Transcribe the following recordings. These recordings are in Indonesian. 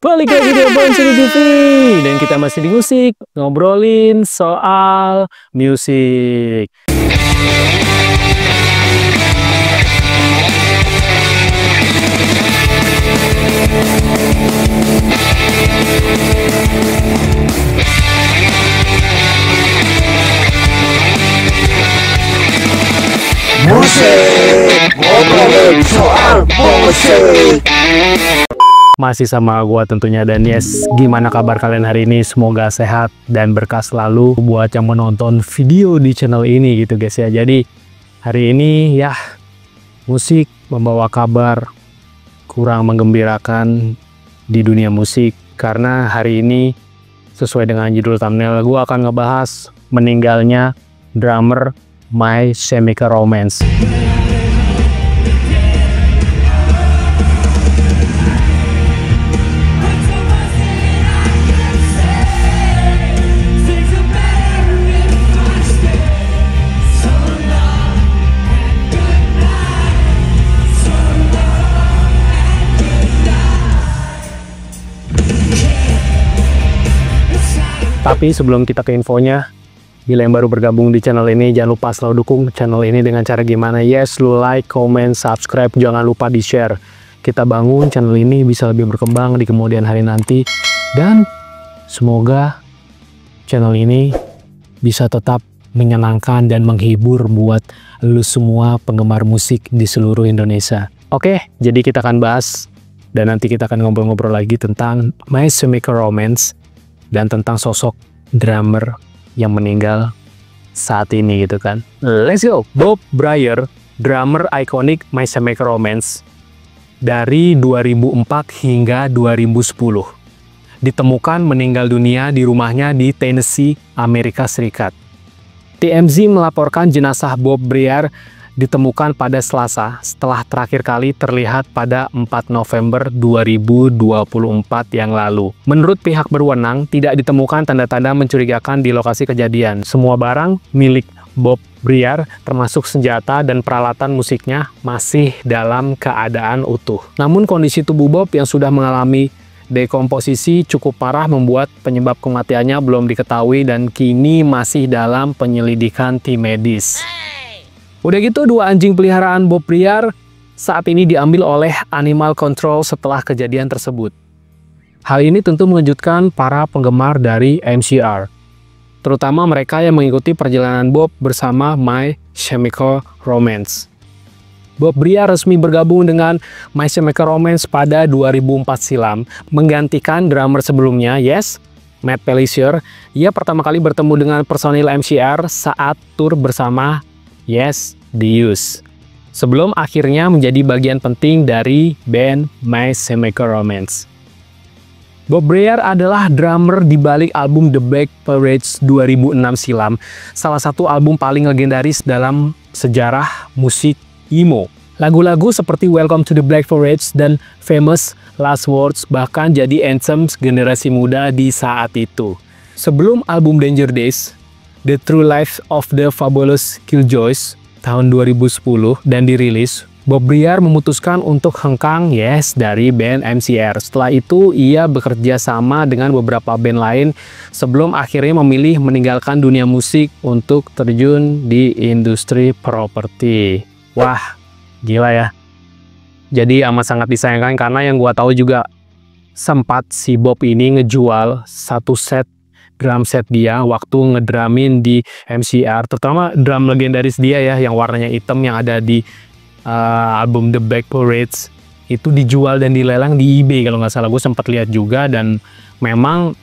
Balik lagi di Obrolan Sini TV. Dan kita masih di musik, ngobrolin soal musik. Musik, ngobrolin soal musik. Masih sama gua tentunya, dan yes, gimana kabar kalian hari ini? Semoga sehat dan berkah selalu buat yang menonton video di channel ini gitu guys ya. Jadi hari ini ya musik membawa kabar kurang menggembirakan di dunia musik, karena hari ini sesuai dengan judul thumbnail gua akan ngebahas meninggalnya drummer My Chemical Romance. Tapi sebelum kita ke infonya, bila yang baru bergabung di channel ini, jangan lupa selalu dukung channel ini dengan cara gimana? Yes, lu like, comment, subscribe, jangan lupa di-share. Kita bangun channel ini bisa lebih berkembang di kemudian hari nanti. Dan semoga channel ini bisa tetap menyenangkan dan menghibur buat lu semua penggemar musik di seluruh Indonesia. Oke, jadi kita akan bahas dan nanti kita akan ngobrol-ngobrol lagi tentang My Chemical Romance dan tentang sosok drummer yang meninggal saat ini gitu kan. Let's go! Bob Brier, drummer ikonik My Chemical Romance dari 2004 hingga 2010. Ditemukan meninggal dunia di rumahnya di Tennessee, Amerika Serikat. TMZ melaporkan jenazah Bob Brier ditemukan pada Selasa setelah terakhir kali terlihat pada 4 November 2024 yang lalu. Menurut pihak berwenang, tidak ditemukan tanda-tanda mencurigakan di lokasi kejadian. Semua barang milik Bob Brier, termasuk senjata dan peralatan musiknya, masih dalam keadaan utuh. Namun kondisi tubuh Bob yang sudah mengalami dekomposisi cukup parah membuat penyebab kematiannya belum diketahui dan kini masih dalam penyelidikan tim medis. Udah gitu, dua anjing peliharaan Bob Brier saat ini diambil oleh Animal Control setelah kejadian tersebut. Hal ini tentu mengejutkan para penggemar dari MCR, terutama mereka yang mengikuti perjalanan Bob bersama My Chemical Romance. Bob Brier resmi bergabung dengan My Chemical Romance pada 2004 silam, menggantikan drummer sebelumnya, Yes, Matt Pelissier. Ia pertama kali bertemu dengan personil MCR saat tur bersama Yes, The Used, sebelum akhirnya menjadi bagian penting dari band My Chemical Romance. Bob Brier adalah drummer di balik album The Black Parades 2006 silam, salah satu album paling legendaris dalam sejarah musik emo. Lagu-lagu seperti Welcome to the Black Parades dan Famous Last Words bahkan jadi anthems generasi muda di saat itu. Sebelum album Danger Days, The True Life of the Fabulous Killjoys tahun 2010 dan dirilis, Bob Brier memutuskan untuk hengkang dari band MCR. Setelah itu, ia bekerja sama dengan beberapa band lain sebelum akhirnya memilih meninggalkan dunia musik untuk terjun di industri properti. Wah, gila ya. Jadi amat sangat disayangkan karena yang gua tahu juga sempat si Bob ini ngejual satu set drum set dia waktu ngedramin di MCR, terutama drum legendaris dia ya yang warnanya hitam yang ada di album The Black Parades, itu dijual dan dilelang di eBay kalau nggak salah. Gue sempat lihat juga, dan memang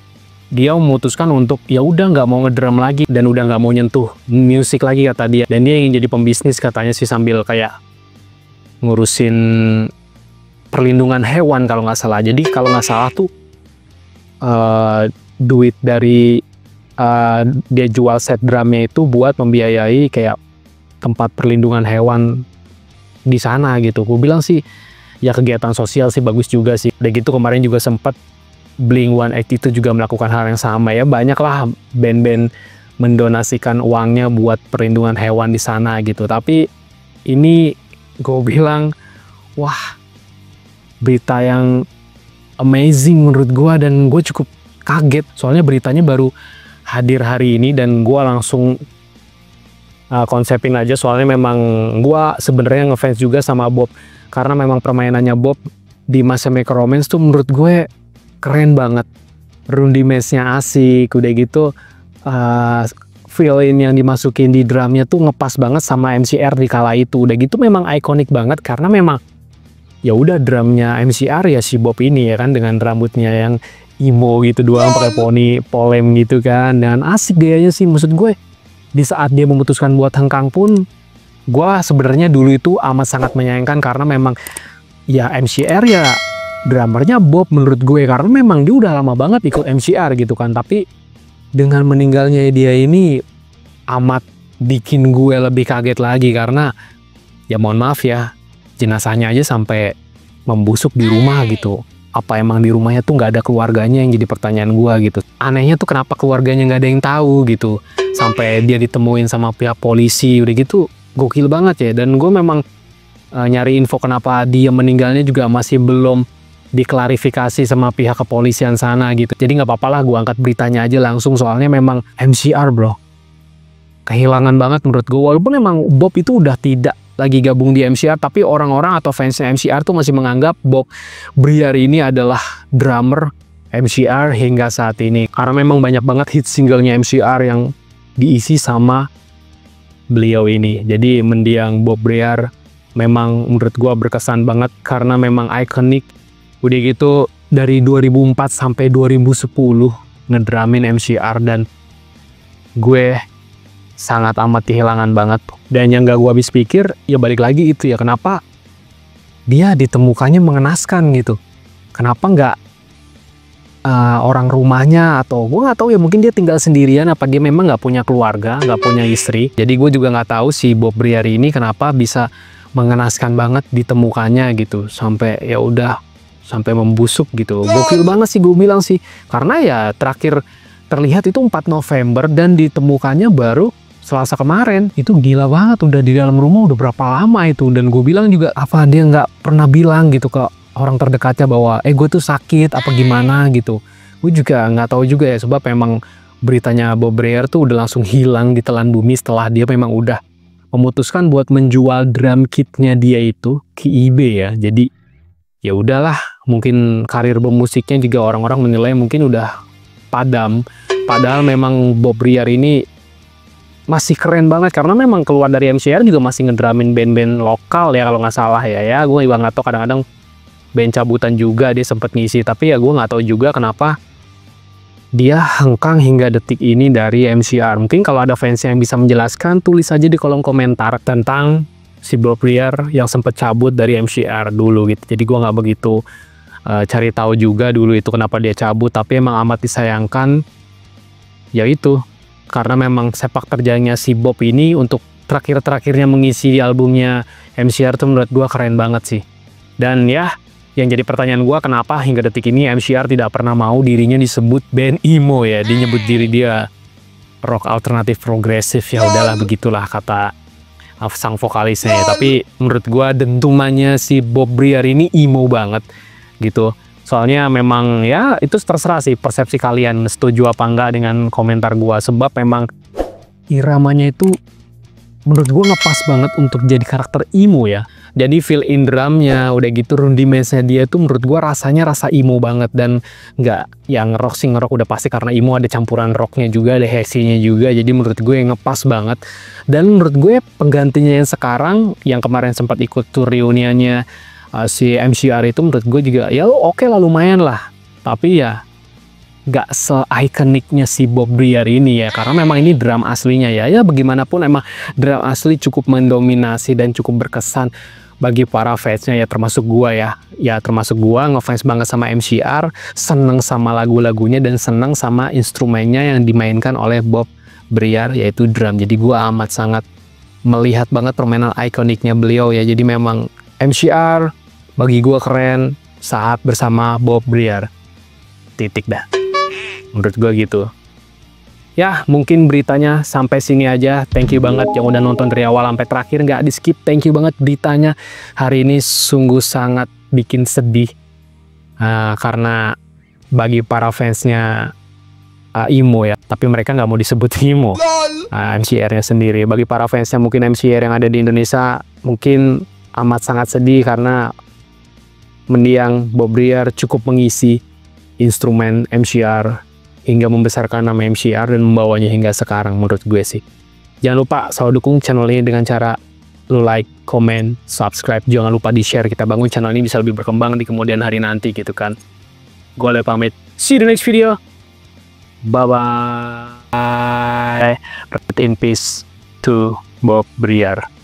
dia memutuskan untuk ya udah nggak mau ngedrum lagi dan udah nggak mau nyentuh musik lagi kata dia, dan dia ingin jadi pembisnis katanya sih, sambil kayak ngurusin perlindungan hewan kalau nggak salah. Jadi kalau nggak salah tuh duit dari dia jual set drumnya itu buat membiayai kayak tempat perlindungan hewan di sana gitu. Gue bilang sih ya kegiatan sosial sih, bagus juga sih. Udah gitu kemarin juga sempat Blink-182 juga melakukan hal yang sama ya. Banyak lah band-band mendonasikan uangnya buat perlindungan hewan di sana gitu. Tapi ini gue bilang wah, berita yang amazing menurut gue, dan gue cukup kaget soalnya beritanya baru hadir hari ini, dan gue langsung konsepin aja soalnya memang gue sebenarnya ngefans juga sama Bob karena memang permainannya Bob di masa Micro Romance tuh menurut gue keren banget. Rundimesnya asik, udah gitu feel-in yang dimasukin di drumnya tuh ngepas banget sama MCR di kala itu. Udah gitu memang ikonik banget karena memang ya udah drumnya MCR ya si Bob ini ya kan, dengan rambutnya yang emo gitu doang, pakai poni polem gitu kan, dan asik gayanya sih. Maksud gue di saat dia memutuskan buat hengkang pun gue sebenarnya dulu itu amat sangat menyayangkan karena memang ya MCR ya drummernya Bob menurut gue, karena memang dia udah lama banget ikut MCR gitu kan. Tapi dengan meninggalnya dia ini amat bikin gue lebih kaget lagi karena ya mohon maaf ya, jenazahnya aja sampai membusuk di rumah gitu. Apa emang di rumahnya tuh nggak ada keluarganya, yang jadi pertanyaan gue gitu. Anehnya tuh kenapa keluarganya nggak ada yang tahu gitu, sampai dia ditemuin sama pihak polisi, udah gitu gokil banget ya. Dan gue memang nyari info kenapa dia meninggalnya juga masih belum diklarifikasi sama pihak kepolisian sana gitu. Jadi nggak apa-apa lah gue angkat beritanya aja langsung, soalnya memang MCR bro kehilangan banget menurut gue. Walaupun memang Bob itu udah tidak lagi gabung di MCR, tapi orang-orang atau fansnya MCR tuh masih menganggap Bob Briar ini adalah drummer MCR hingga saat ini, karena memang banyak banget hit singlenya MCR yang diisi sama beliau ini. Jadi mendiang Bob Briar memang menurut gue berkesan banget karena memang ikonik. Udah gitu dari 2004 sampai 2010 ngedramin MCR, dan gue sangat amat kehilangan banget. Dan yang gak gue habis pikir ya balik lagi itu ya, kenapa dia ditemukannya mengenaskan gitu. Kenapa nggak orang rumahnya, atau gue nggak tahu ya, mungkin dia tinggal sendirian, apa dia memang nggak punya keluarga, nggak punya istri. Jadi gue juga nggak tahu si Bob Briar ini kenapa bisa mengenaskan banget ditemukannya gitu, sampai ya udah sampai membusuk gitu. Gokil banget sih gue bilang sih, karena ya terakhir terlihat itu 4 November dan ditemukannya baru Selasa kemarin. Itu gila banget, udah di dalam rumah udah berapa lama itu. Dan gue bilang juga, apa dia nggak pernah bilang gitu ke orang terdekatnya bahwa gue tuh sakit apa gimana gitu. Gue juga nggak tahu juga ya, sebab memang beritanya Bob Briar tuh udah langsung hilang di telan bumi setelah dia memang udah memutuskan buat menjual drum kitnya dia itu ke eBay ya. Jadi ya udahlah, mungkin karir bermusiknya juga orang-orang menilai mungkin udah padam. Padahal memang Bob Briar ini masih keren banget karena memang keluar dari MCR juga masih ngedramin band-band lokal ya kalau nggak salah ya. Ya gue juga nggak tahu, kadang-kadang band cabutan juga dia sempet ngisi, tapi ya gue nggak tahu juga kenapa dia hengkang hingga detik ini dari MCR. Mungkin kalau ada fans yang bisa menjelaskan, tulis aja di kolom komentar tentang si Bob Briar yang sempet cabut dari MCR dulu gitu. Jadi gue nggak begitu cari tahu juga dulu itu kenapa dia cabut, tapi emang amat disayangkan ya itu karena memang sepak terjangnya si Bob ini untuk terakhir-terakhirnya mengisi di albumnya MCR tuh menurut gue keren banget sih. Dan ya yang jadi pertanyaan gue, kenapa hingga detik ini MCR tidak pernah mau dirinya disebut band emo ya, dia nyebut diri dia rock alternatif progresif. Ya udahlah begitulah kata sang vokalisnya ya. Tapi menurut gue dentumannya si Bob Briar ini emo banget gitu. Soalnya memang ya itu terserah sih persepsi kalian setuju apa enggak dengan komentar gua, sebab memang iramanya itu menurut gua ngepas banget untuk jadi karakter emo ya. Jadi feel in drumnya, udah gitu rundimesnya dia tuh menurut gua rasanya rasa emo banget, dan nggak yang ngerok sih, ngerok udah pasti karena emo ada campuran rocknya juga, ada heavynya juga. Jadi menurut gue ngepas banget. Dan menurut gue penggantinya yang sekarang yang kemarin sempat ikut tour reuniannya si MCR itu menurut gue juga ya oke lah, lumayan lah, tapi ya gak se-ikoniknya si Bob Briar ini ya, karena memang ini drum aslinya ya. Ya bagaimanapun emang drum asli cukup mendominasi dan cukup berkesan bagi para fansnya ya, termasuk gua ya. Ya termasuk gua ngefans banget sama MCR, seneng sama lagu-lagunya dan seneng sama instrumennya yang dimainkan oleh Bob Briar yaitu drum. Jadi gua amat sangat melihat banget permainan ikoniknya beliau ya. Jadi memang MCR bagi gue keren saat bersama Bob Briar. Titik dah. Menurut gue gitu. Ya mungkin beritanya sampai sini aja. Thank you banget yang udah nonton dari awal sampai terakhir, nggak di skip. Thank you banget beritanya. Hari ini sungguh sangat bikin sedih. Karena bagi para fansnya Imo ya, tapi mereka nggak mau disebut Imo. MCR-nya sendiri. Bagi para fansnya mungkin MCR yang ada di Indonesia mungkin amat sangat sedih karena mendiang Bob Brier cukup mengisi instrumen MCR hingga membesarkan nama MCR dan membawanya hingga sekarang menurut gue sih. Jangan lupa selalu dukung channel ini dengan cara lu like, comment, subscribe. Jangan lupa di-share, kita bangun channel ini bisa lebih berkembang di kemudian hari nanti gitu kan. Gue Le pamit. See you in the next video. Bye-bye. Rest in peace to Bob Brier.